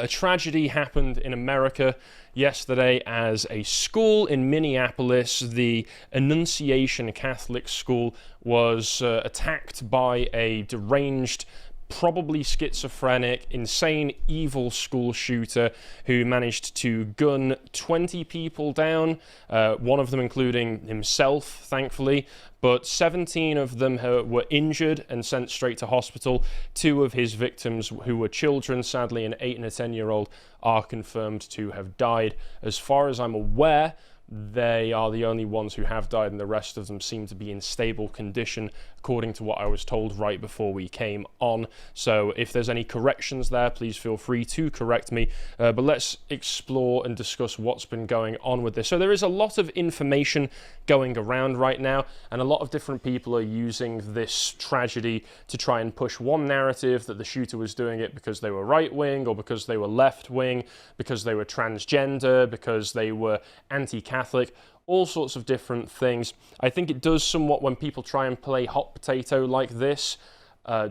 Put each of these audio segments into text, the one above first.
A tragedy happened in America yesterday as a school in Minneapolis, the Annunciation Catholic School, was attacked by a deranged, probably schizophrenic, insane, evil school shooter who managed to gun 20 people down, one of them including himself, thankfully, but 17 of them were injured and sent straight to hospital. 2 of his victims, who were children, sadly, an 8 and a 10-year-old, are confirmed to have died. As far as I'm aware, they are the only ones who have died, and the rest of them seem to be in stable condition, according to what I was told right before we came on. So if there's any corrections there, please feel free to correct me. But let's explore and discuss what's been going on with this. So there is a lot of information going around right now, and a lot of different people are using this tragedy to try and push one narrative, that the shooter was doing it because they were right-wing, or because they were left-wing, because they were transgender, because they were anti-Catholic, all sorts of different things. I think it does somewhat, when people try and play hot potato like this,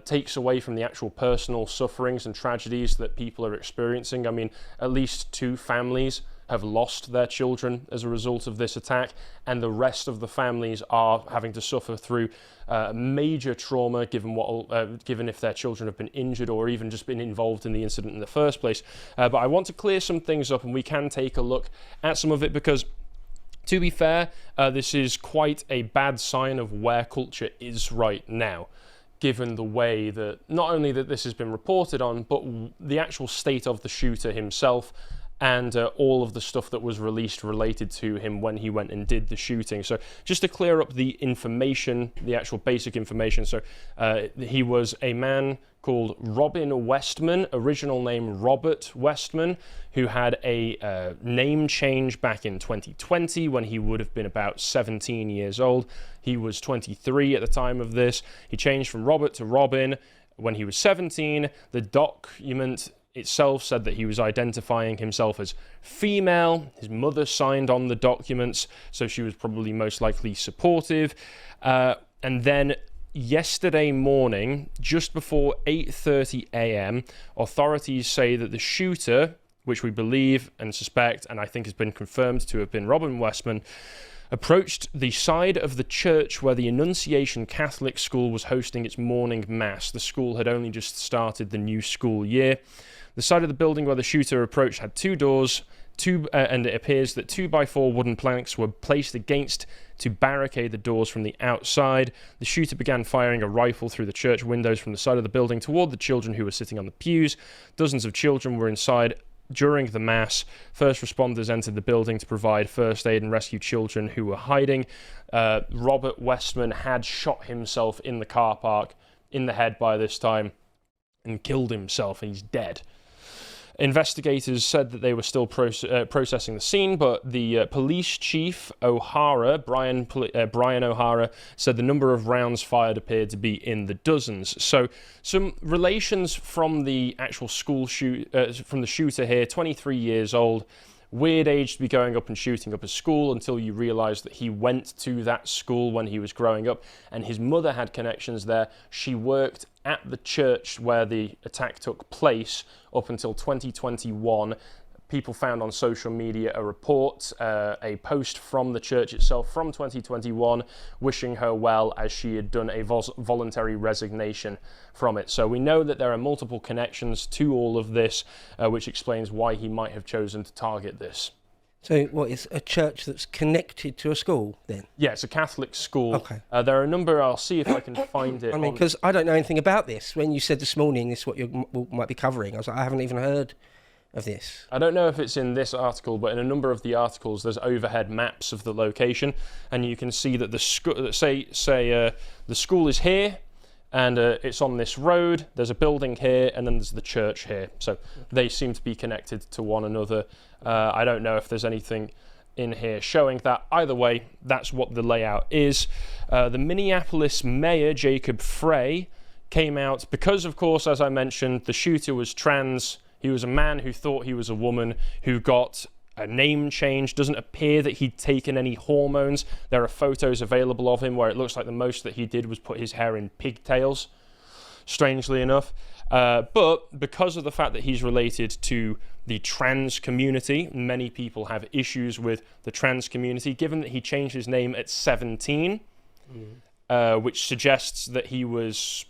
takes away from the actual personal sufferings and tragedies that people are experiencing. I mean, at least 2 families have lost their children as a result of this attack, and the rest of the families are having to suffer through major trauma, given if their children have been injured or even just been involved in the incident in the first place. But I want to clear some things up, and we can take a look at some of it, because to be fair, this is quite a bad sign of where culture is right now, given the way that not only that this has been reported on, but the actual state of the shooter himself, and all of the stuff that was released related to him when he went and did the shooting. So just to clear up the information, the actual basic information. So he was a man called Robin Westman, original name Robert Westman, who had a name change back in 2020 when he would have been about 17 years old. He was 23 at the time of this. He changed from Robert to Robin when he was 17. The document itself said that he was identifying himself as female. His mother signed on the documents, so she was probably most likely supportive. And then yesterday morning, just before 8:30 a.m., authorities say that the shooter, which we believe and suspect, and I think has been confirmed to have been Robin Westman, approached the side of the church where the Annunciation Catholic School was hosting its morning mass. The school had only just started the new school year. The side of the building where the shooter approached had 2 doors, and it appears that 2x4 wooden planks were placed against to barricade the doors from the outside. The shooter began firing a rifle through the church windows from the side of the building toward the children who were sitting on the pews. Dozens of children were inside during the mass. First responders entered the building to provide first aid and rescue children who were hiding. Robert Westman had shot himself in the car park in the head by this time and killed himself, and he's dead. Investigators said that they were still processing the scene, but the police chief, Brian O'Hara, said the number of rounds fired appeared to be in the dozens. So some relations from the actual school from the shooter here, 23 years old. Weird age to be going up and shooting up a school, until you realise that he went to that school when he was growing up, and his mother had connections there. She worked at the church where the attack took place up until 2021. People found on social media a report, a post from the church itself from 2021, wishing her well, as she had done a voluntary resignation from it. So we know that there are multiple connections to all of this, which explains why he might have chosen to target this. So what, is a church that's connected to a school then? Yeah, it's a Catholic school. Okay. There are a number, I'll see if I can find it. I mean, because I don't know anything about this. When you said this morning this is what you might be covering, I was like, I haven't even heard of this. I don't know if it's in this article, but in a number of the articles there's overhead maps of the location, and you can see that the school is here, and it's on this road. There's a building here, and then there's the church here. So they seem to be connected to one another. I don't know if there's anything in here showing that. Either way, that's what the layout is. The Minneapolis mayor, Jacob Frey, came out because, of course, as I mentioned, the shooter was trans. He was a man who thought he was a woman, who got a name change. Doesn't appear that he'd taken any hormones. There are photos available of him where it looks like the most that he did was put his hair in pigtails. strangely enough. But because of the fact that he's related to the trans community, many people have issues with the trans community, given that he changed his name at 17, which suggests that he was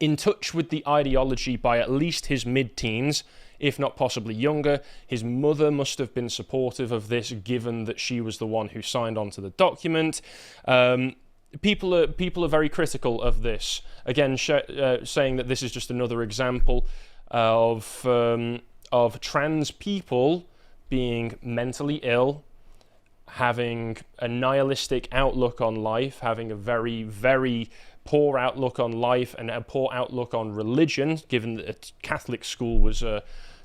in touch with the ideology by at least his mid-teens, if not possibly younger. His mother must have been supportive of this, given that she was the one who signed on to the document. People are very critical of this. Again, saying that this is just another example of trans people being mentally ill, having a nihilistic outlook on life, having a very, very poor outlook on life and a poor outlook on religion, given that a Catholic school was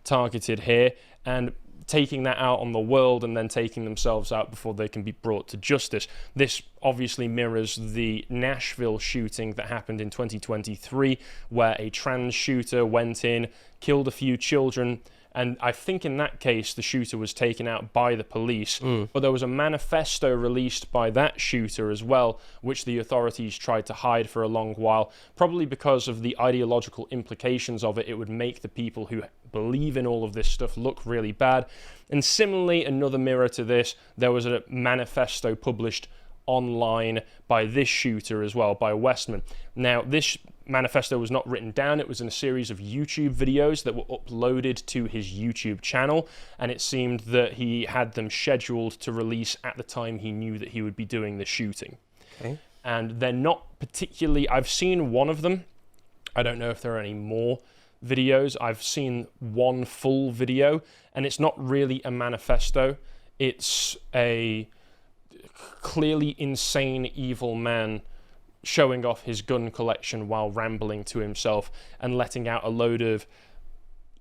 targeted here, and taking that out on the world and then taking themselves out before they can be brought to justice. This obviously mirrors the Nashville shooting that happened in 2023, where a trans shooter went in, killed a few children, and I think in that case the shooter was taken out by the police. But there was a manifesto released by that shooter as well, which the authorities tried to hide for a long while, probably because of the ideological implications of it. It would make the people who believe in all of this stuff look really bad. And similarly, another mirror to this, there was a manifesto published online by this shooter as well, by Westman. Now, this manifesto was not written down. It was in a series of YouTube videos that were uploaded to his YouTube channel, and it seemed that he had them scheduled to release at the time he knew that he would be doing the shooting. Okay. And they're not particularly... I've seen one of them. I don't know if there are any more videos. I've seen one full video, and it's not really a manifesto. It's a clearly insane evil man showing off his gun collection while rambling to himself and letting out a load of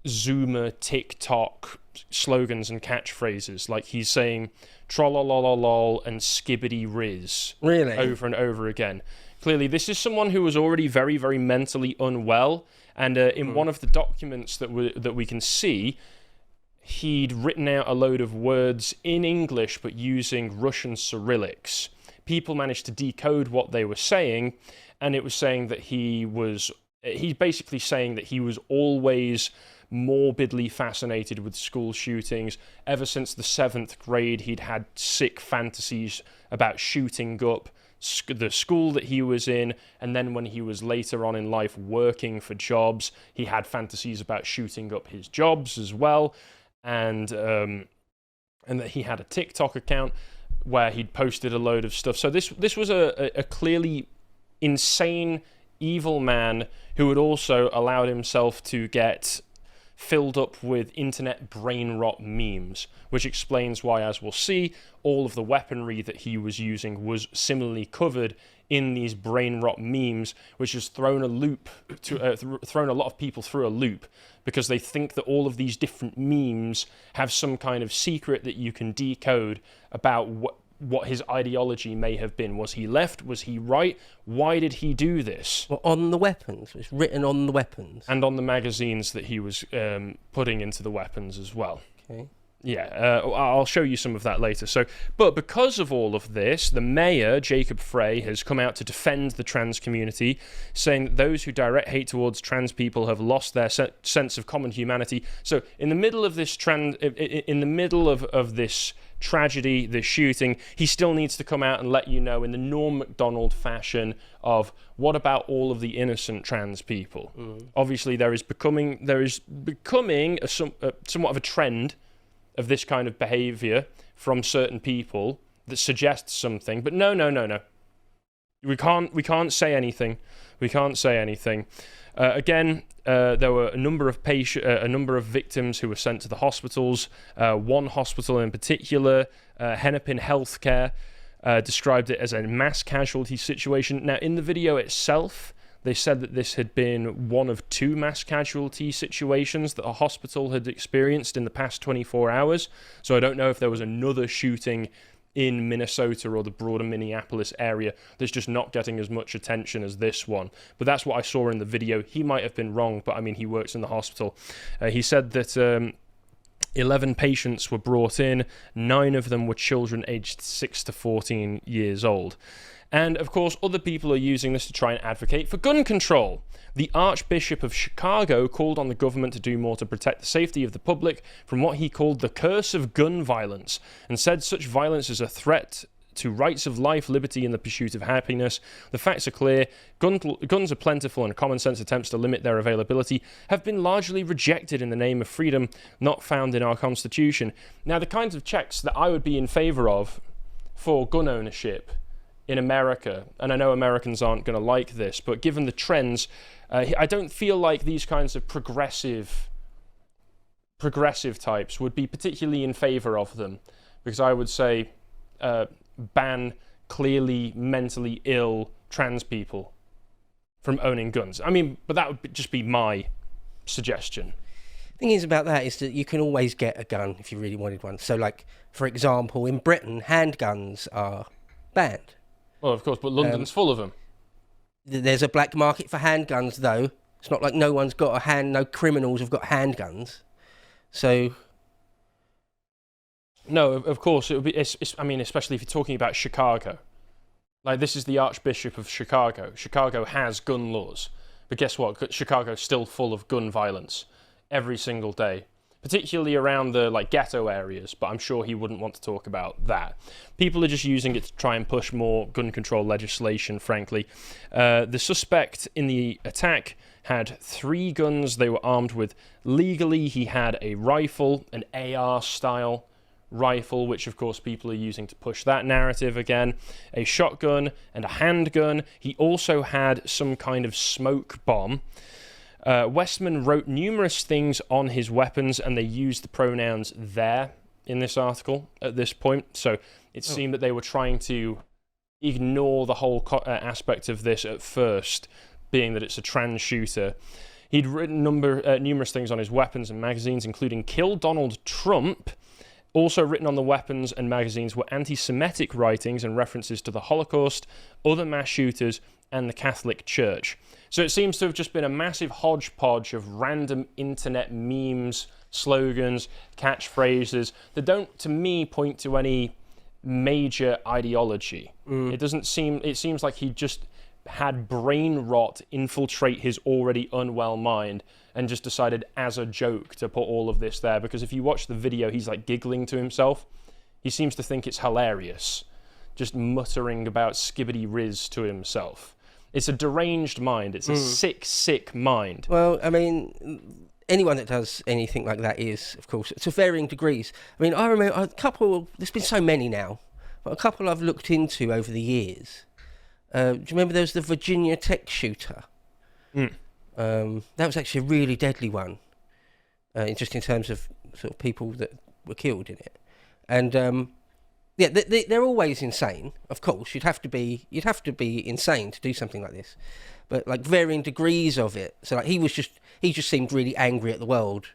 Zoomer TikTok slogans and catchphrases. Like he's saying trollololol and skibbity riz over and over again. Clearly, this is someone who was already very, very mentally unwell. And in one of the documents that we can see, he'd written out a load of words in English but using Russian Cyrillics. People managed to decode what they were saying, and it was saying that he's basically saying that he was always morbidly fascinated with school shootings. Ever since the 7th grade, he'd had sick fantasies about shooting up the school that he was in, and then when he was later on in life working for jobs, he had fantasies about shooting up his jobs as well, and that he had a TikTok account where he'd posted a load of stuff. So this was a clearly insane, evil man who had also allowed himself to get filled up with internet brain rot memes, which explains why, as we'll see, all of the weaponry that he was using was similarly covered in these brain rot memes, which has thrown a lot of people through a loop, because they think that all of these different memes have some kind of secret that you can decode about what his ideology may have been. Was he left? Was he right? Why did he do this? Well, on the weapons. It's written on the weapons. And on the magazines that he was putting into the weapons as well. Okay. Yeah, I'll show you some of that later. But because of all of this, the mayor, Jacob Frey, has come out to defend the trans community, saying that those who direct hate towards trans people have lost their sense of common humanity. So in the middle of this of this tragedy, this shooting, he still needs to come out and let you know in the Norm Macdonald fashion of, what about all of the innocent trans people? Obviously, there is becoming somewhat of a trend of this kind of behavior from certain people that suggests something, but no. We can't say anything. We can't say anything. Again, there were a number of victims who were sent to the hospitals. One hospital in particular, Hennepin Healthcare, described it as a mass casualty situation. Now, in the video itself, they said that this had been one of 2 mass casualty situations that a hospital had experienced in the past 24 hours. So I don't know if there was another shooting in Minnesota or the broader Minneapolis area that's just not getting as much attention as this one. But that's what I saw in the video. He might have been wrong, but I mean, he works in the hospital. He said that 11 patients were brought in. 9 of them were children aged 6 to 14 years old. And of course, other people are using this to try and advocate for gun control. The Archbishop of Chicago called on the government to do more to protect the safety of the public from what he called the curse of gun violence, and said such violence is a threat to rights of life, liberty, and the pursuit of happiness. The facts are clear. Guns are plentiful, and common sense attempts to limit their availability have been largely rejected in the name of freedom not found in our Constitution. Now, the kinds of checks that I would be in favour of for gun ownership in America, and I know Americans aren't going to like this, but given the trends, I don't feel like these kinds of progressive types would be particularly in favour of them, because I would say ban clearly mentally ill trans people from owning guns. I mean, but that would just be my suggestion. Thing is about that is that you can always get a gun if you really wanted one. So, like, for example, in Britain, handguns are banned. Well, of course, but London's full of them. There's a black market for handguns, though. It's not like no criminals have got handguns. So... No, of course, it would be, I mean, especially if you're talking about Chicago. Like, this is the Archbishop of Chicago. Chicago has gun laws. But guess what? Chicago's still full of gun violence every single day, particularly around the ghetto areas, but I'm sure he wouldn't want to talk about that. People are just using it to try and push more gun control legislation, frankly. The suspect in the attack had 3 guns they were armed with legally. He had a rifle, an AR-style rifle, which of course people are using to push that narrative again, a shotgun and a handgun. He also had some kind of smoke bomb. Westman wrote numerous things on his weapons, and they used the pronouns there in this article at this point, so it seemed that they were trying to ignore the whole aspect of this at first, being that it's a trans shooter. He'd written numerous things on his weapons and magazines, including "Kill Donald Trump." Also written on the weapons and magazines were anti-Semitic writings and references to the Holocaust, other mass shooters, and the Catholic Church. So it seems to have just been a massive hodgepodge of random internet memes, slogans, catchphrases that don't, to me, point to any major ideology. It seems like he just had brain rot infiltrate his already unwell mind and just decided as a joke to put all of this there, because if you watch the video, he's giggling to himself. He seems to think it's hilarious, just muttering about skibbity riz to himself. It's a deranged mind. It's a sick mind. Well, I mean, anyone that does anything like that is, of course, to varying degrees. I mean, I remember a couple, there's been so many now, but a couple I've looked into over the years. Do you remember there was the Virginia Tech shooter? That was actually a really deadly one, just in terms of sort of people that were killed in it. And yeah, they're always insane. Of course, you'd have to be insane to do something like this, but varying degrees of it. So he just seemed really angry at the world,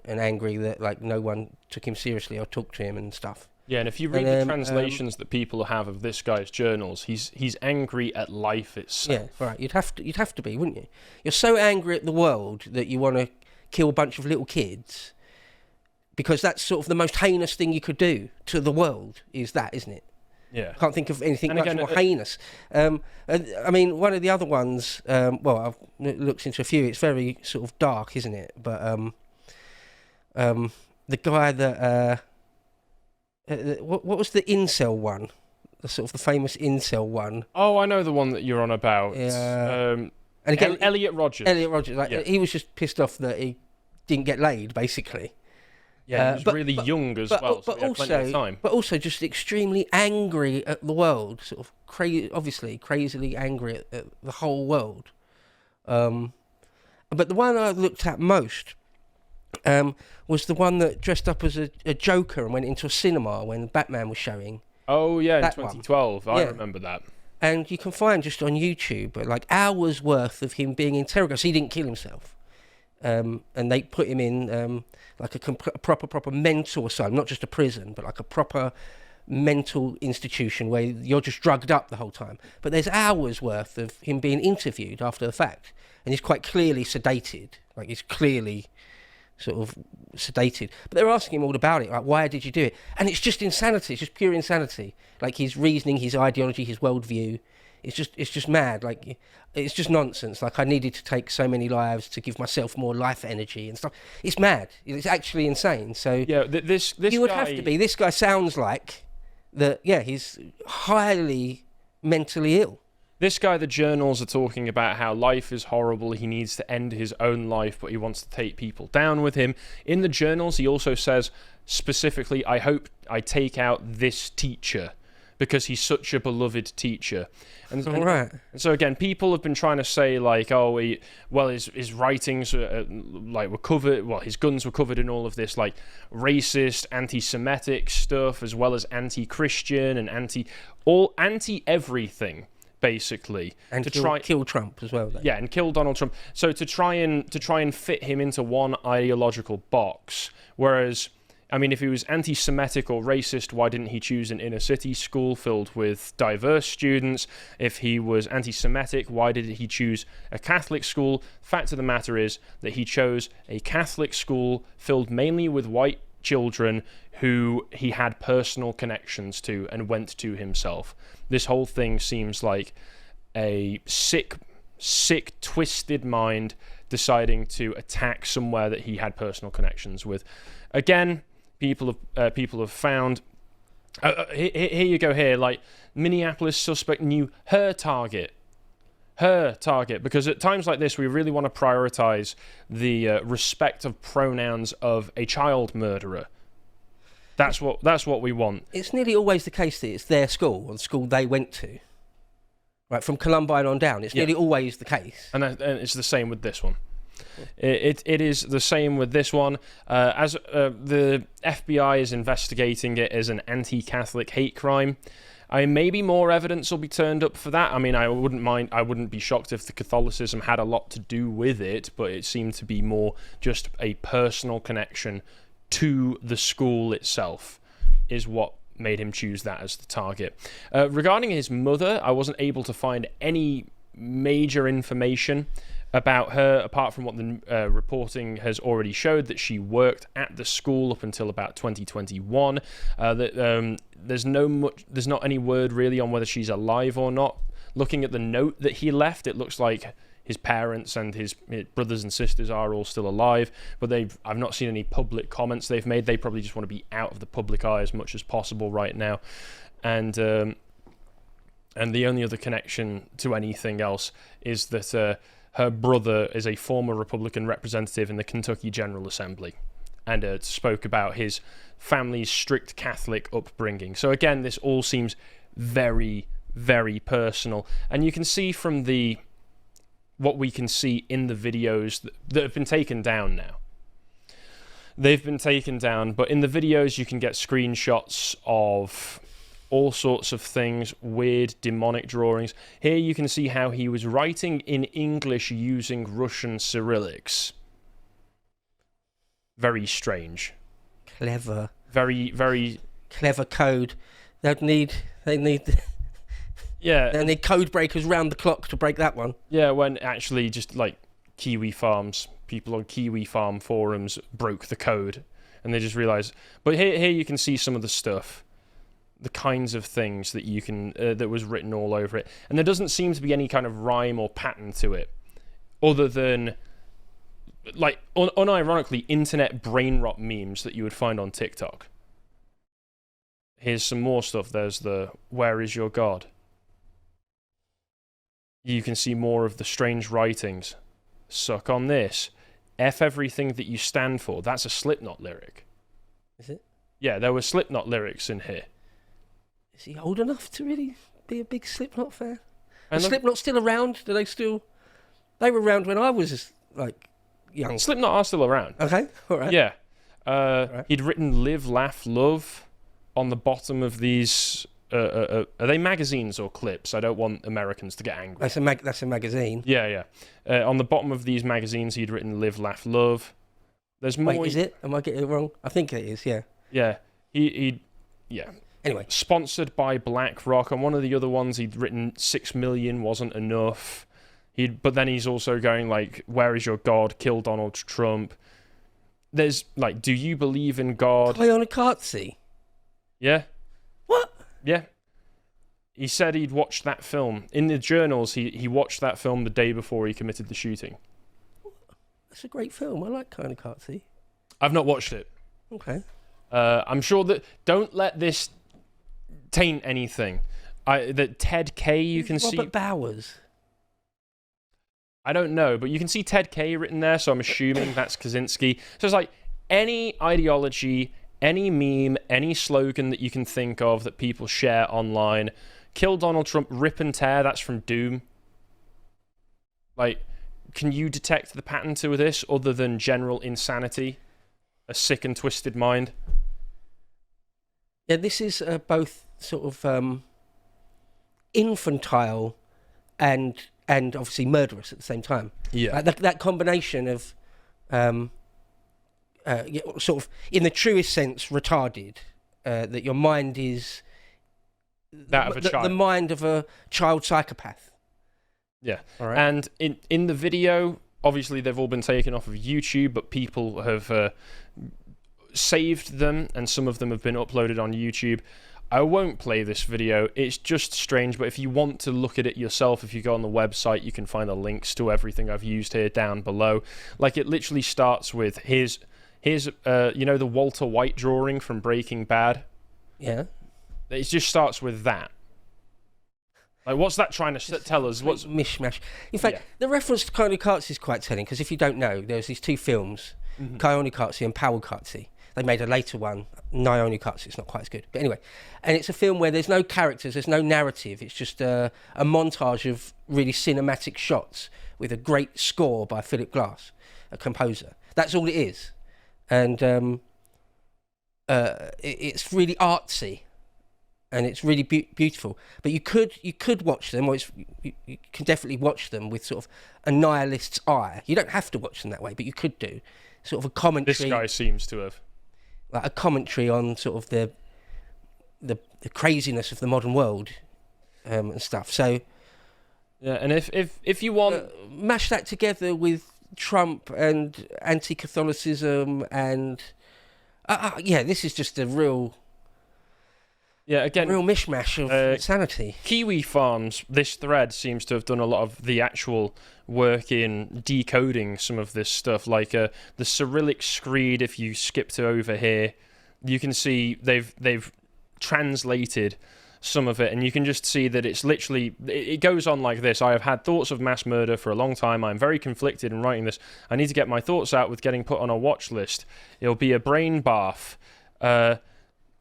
and angry that no one took him seriously or talked to him and stuff. Yeah, and if you read the translations that people have of this guy's journals, he's angry at life itself. Yeah, right. You'd have to be, wouldn't you? You're so angry at the world that you want to kill a bunch of little kids, because that's sort of the most heinous thing you could do to the world, is that, isn't it? Yeah. I can't think of anything much more heinous. I mean, one of the other ones, well, I've looked into a few. It's very sort of dark, isn't it? But the guy that what was the incel one? The sort of the famous incel one. Oh, I know the one that you're on about. And again, Elliot Rogers. Elliot Rogers. He was just pissed off that he didn't get laid, basically. Yeah, he was really young as well, so he had plenty of time. But also just extremely angry at the world, sort of obviously crazily angry at the whole world. But the one I looked at most was the one that dressed up as a Joker and went into a cinema when Batman was showing. Oh yeah, in 2012. I remember that. And you can find just on YouTube hours worth of him being interrogated. So he didn't kill himself. And they put him in a proper mental asylum, not just a prison, but a proper mental institution where you're just drugged up the whole time. But there's hours worth of him being interviewed after the fact, and he's quite clearly sedated. He's clearly sort of sedated. But they're asking him all about it, like, why did you do it? And it's just insanity. It's just pure insanity. Like his reasoning, his ideology, his worldview. It's just mad. Like it's just nonsense. Like I needed to take so many lives to give myself more life energy and stuff. It's mad. It's actually insane. So yeah, this you would have to be. This guy sounds like that. Yeah, he's highly mentally ill. This guy, the journals are talking about how life is horrible, he needs to end his own life, but he wants to take people down with him. In the journals, he also says, specifically, I hope I take out this teacher, because he's such a beloved teacher. And so again, people have been trying to say, like, oh, his writings were covered, well, his guns were covered in all of this, like, racist, anti-Semitic stuff, as well as anti-Christian and anti-everything. Basically, and to kill Trump as well. Though. Yeah, and kill Donald Trump. So to try and fit him into one ideological box. Whereas, I mean, if he was anti-Semitic or racist, why didn't he choose an inner city school filled with diverse students? If he was anti-Semitic, why did he choose a Catholic school? Fact of the matter is that he chose a Catholic school filled mainly with white children who he had personal connections to and went to himself. This whole thing seems like a sick, twisted mind deciding to attack somewhere that he had personal connections with. Again, people have found. Here you go. Here, like Minneapolis suspect knew her target, because at times like this, we really want to prioritize the respect of pronouns of a child murderer. That's what we want. It's nearly always the case that it's their school, or the school they went to. Right, from Columbine on down, it's nearly always the case. And it's the same with this one. It is the same with this one. As the FBI is investigating it as an anti-Catholic hate crime. Maybe more evidence will be turned up for that. I mean, I wouldn't be shocked if the Catholicism had a lot to do with it, but it seemed to be more just a personal connection to the school itself is what made him choose that as the target. Regarding his mother, I wasn't able to find any major information about her, apart from what the reporting has already showed, that she worked at the school up until about 2021. There's not any word really on whether she's alive or not. Looking at the note that he left, it looks like his parents and his brothers and sisters are all still alive, but I've not seen any public comments they've made. They probably just want to be out of the public eye as much as possible right now. And the only other connection to anything else is that her brother is a former Republican representative in the Kentucky General Assembly, and spoke about his family's strict Catholic upbringing. So again, this all seems very, very personal. And you can see from what we can see in the videos that have been taken down now. They've been taken down, but in the videos you can get screenshots of all sorts of things, weird demonic drawings. Here you can see how he was writing in English using Russian Cyrillics. Very strange. Clever. Very, very clever code. They need yeah. They need code breakers round the clock to break that one. Yeah, when actually just like Kiwi Farms, people on Kiwi Farm forums broke the code and they just realized. But here you can see some of the stuff, the kinds of things that you can that was written all over it, and there doesn't seem to be any kind of rhyme or pattern to it, other than like unironically internet brain rot memes that you would find on TikTok. Here's some more stuff. There's the "Where is your God?" You can see more of the strange writings. Suck on this. F everything that you stand for. That's a Slipknot lyric. Is it? Yeah, there were Slipknot lyrics in here. Is he old enough to really be a big Slipknot fan? Are Slipknot still around? Do they still... They were around when I was, like, young. Slipknot are still around. Okay, all right. Yeah. Right. He'd written Live, Laugh, Love on the bottom of these... are they magazines or clips? I don't want Americans to get angry. That's a magazine. Yeah. On the bottom of these magazines, he'd written Live, Laugh, Love. There's more... Wait, is it? Am I getting it wrong? I think it is, yeah. Yeah. Yeah. Anyway. Sponsored by BlackRock. On one of the other ones, he'd written 6 million wasn't enough. But then he's also going like, "Where is your God? Kill Donald Trump." there's like, do you believe in God? Kamikaze. Yeah. What? Yeah. He said he'd watched that film. In the journals, he watched that film the day before he committed the shooting. That's a great film. I like Kamikaze. I've not watched it. Okay. I'm sure that... Don't let this taint anything. That Ted K, you can see... Robert Bowers. I don't know, but you can see Ted K written there, so I'm assuming that's Kaczynski. So it's like, any ideology, any meme, any slogan that you can think of that people share online... Kill Donald Trump, rip and tear, that's from Doom. Like, can you detect the pattern to this other than general insanity? A sick and twisted mind? Yeah, this is both sort of infantile and obviously murderous at the same time. Yeah. Like that combination of sort of, in the truest sense, retarded. That your mind is... That of a child. The mind of a child psychopath. Yeah. All right. And in the video, obviously they've all been taken off of YouTube, but people have saved them, and some of them have been uploaded on YouTube. I won't play this video. It's just strange, but if you want to look at it yourself, if you go on the website, you can find the links to everything I've used here down below. Like, it literally starts with, here's the Walter White drawing from Breaking Bad? Yeah. It just starts with that. Like, what's that trying to tell us? What's mishmash? In fact, the reference to Kamikaze is quite telling, because if you don't know, there's these two films, Kamikaze and Powikaze. They made a later one, Nyonikatsu. It's not quite as good, but anyway. And it's a film where there's no characters, there's no narrative. It's just a montage of really cinematic shots with a great score by Philip Glass, a composer. That's all it is, and it's really artsy. And it's really beautiful, but you could watch them, or you can definitely watch them with sort of a nihilist's eye. You don't have to watch them that way, but you could do sort of a commentary. This guy seems to have, like a commentary on sort of the craziness of the modern world, and stuff. So yeah, and if you want, mash that together with Trump and anti-Catholicism, and yeah, this is just a real. Yeah, again, real mishmash of insanity. Kiwi Farms, this thread seems to have done a lot of the actual work in decoding some of this stuff, like the Cyrillic screed. If you skip to over here, you can see they've translated some of it, and you can just see that it's literally, it goes on like this. I have had thoughts of mass murder for a long time. I'm very conflicted in writing this. I need to get my thoughts out with getting put on a watch list. It'll be a brain bath.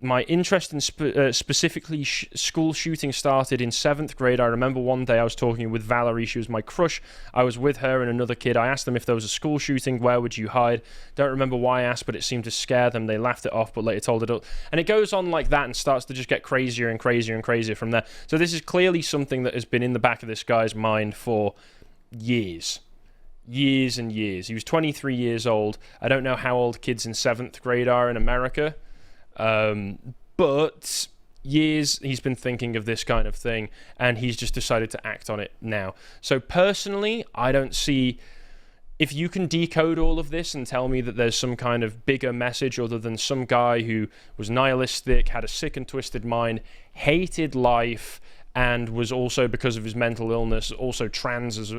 My interest in specifically school shooting started in 7th grade. I remember one day I was talking with Valerie. She was my crush. I was with her and another kid. I asked them if there was a school shooting, where would you hide? Don't remember why I asked, but it seemed to scare them. They laughed it off, but later told it up. And it goes on like that and starts to just get crazier and crazier and crazier from there. So this is clearly something that has been in the back of this guy's mind for years. Years and years. He was 23 years old. I don't know how old kids in 7th grade are in America. But years he's been thinking of this kind of thing, and he's just decided to act on it now. So personally, I don't see, if you can decode all of this and tell me that there's some kind of bigger message other than some guy who was nihilistic, had a sick and twisted mind, hated life, and was also, because of his mental illness, also trans, as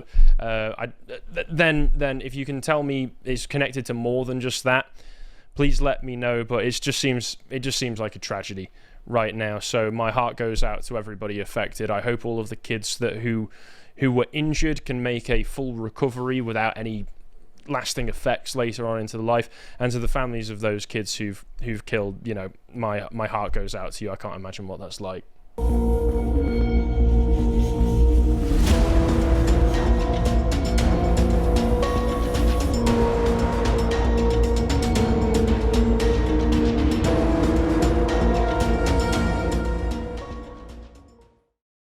then if you can tell me it's connected to more than just that, please let me know. But it just seems like a tragedy right now. So my heart goes out to everybody affected. I hope all of the kids who were injured can make a full recovery without any lasting effects later on into life. And to the families of those kids who've killed, my heart goes out to you. I can't imagine what that's like.